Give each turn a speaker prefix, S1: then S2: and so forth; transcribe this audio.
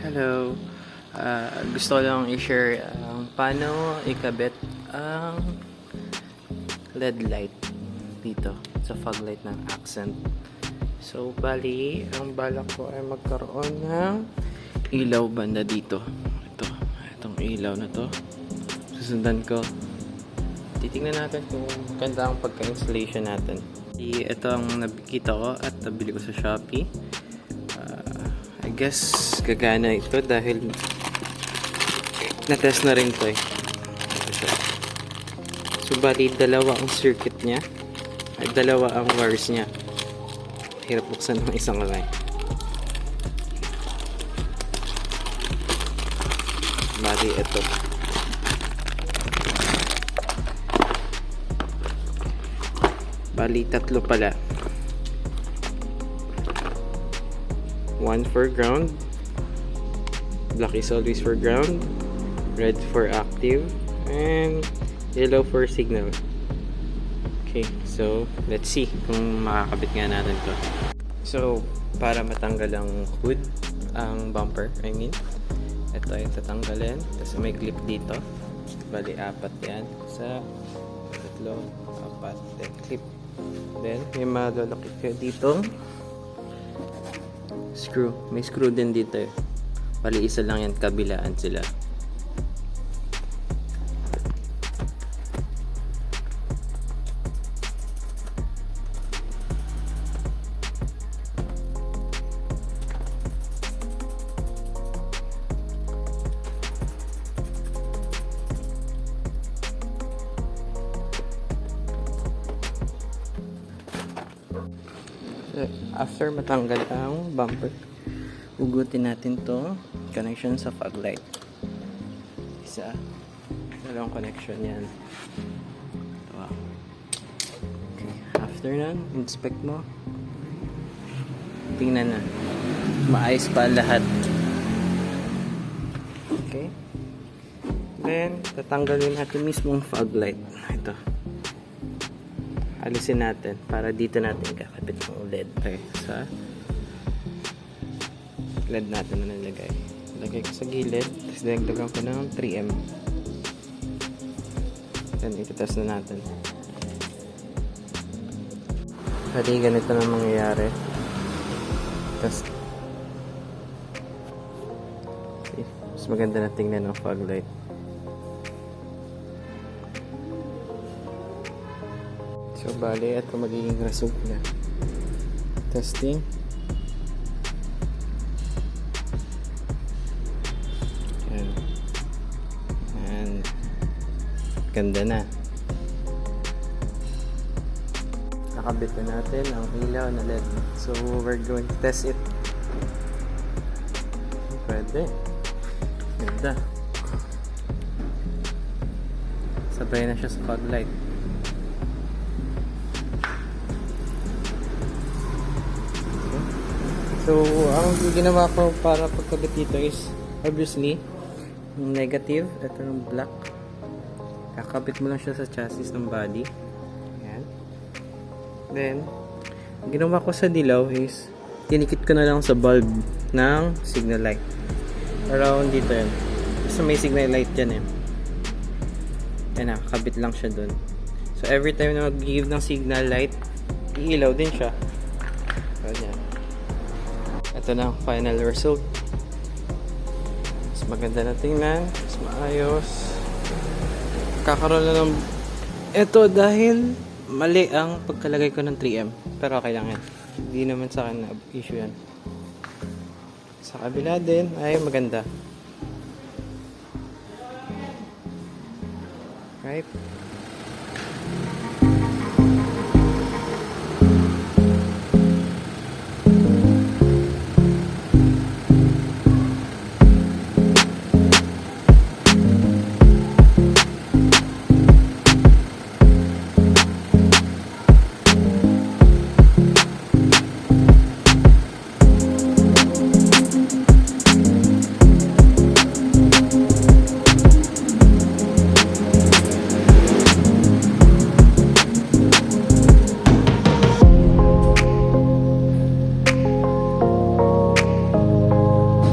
S1: Hello. Gusto ko lang i-share paano ikabit ang LED light dito sa fog light ng accent. So, bali, ang balak ko ay magkaroon ng ilaw banda dito. Itong ilaw na to. Susundan ko. Titingnan natin kung ganda ang pagka-installation natin. Ito ang nakita ko at nabili ko sa Shopee. I guess gagana ito dahil na-test na rin ito eh. So bali dalawa ang circuit niya at dalawa ang wires niya. Hirap buksan ng isang line. Bali ito. Bali tatlo pala. One for ground, black is always for ground, red for active, and yellow for signal. Okay, so let's see kung makakabit nga natin to. So, para matanggal ang hood, ang bumper, I mean, ito ay tatanggalin. Tapos may clip dito. Bali, apat yan. Sa tatlo, apat, then clip. Then, may madalakit kayo dito. Screw. May screw din dito eh. Bali isa lang yan, kabilaan sila. After matanggal ang bumper, ugutin natin to connection sa fog light. Isa, dalawang connection yan. Wow. Okay. After nun, inspect mo. Tingnan na. Maayos pa lahat. Okay. Then, tatanggalin natin mismong fog light. Ito. Alisin natin para dito natin kakabit yung LED. Okay, sa LED natin na nilagay. Lagay ko sa gilid, tapos dagdagan ko ng 3M. Then itetest na natin. Pwede ganito na mangyayari. Tapos okay, mas maganda na tingnan ng fog light. So, bali, ito magiging result na. Testing. Ayan. And ganda na. Nakabit na natin ang ilaw na LED. So, we're going to test it. Pwede. Ganda. Sabay na siya sa fog light. So, ang ginawa ko para pagkabit dito is obviously yung negative, ito yung black. Kakabit mo lang siya sa chassis ng body. Ayan. Then, ang ginawa ko sa dilaw is tinikit ko na lang sa bulb ng signal light. Around dito yan. Kasi may signal light dyan eh. Ayan na, kabit lang siya dun. So, every time na mag-give ng signal light, iilaw din siya. Ayan. Ito na ang final result. Mas maganda na tingnan. Mas maayos. Kakaroon na ng ito dahil mali ang pagkalagay ko ng 3M. Pero okay lang yan. Hindi naman sa akin na issue yan. Sa kabila din ay maganda. Right?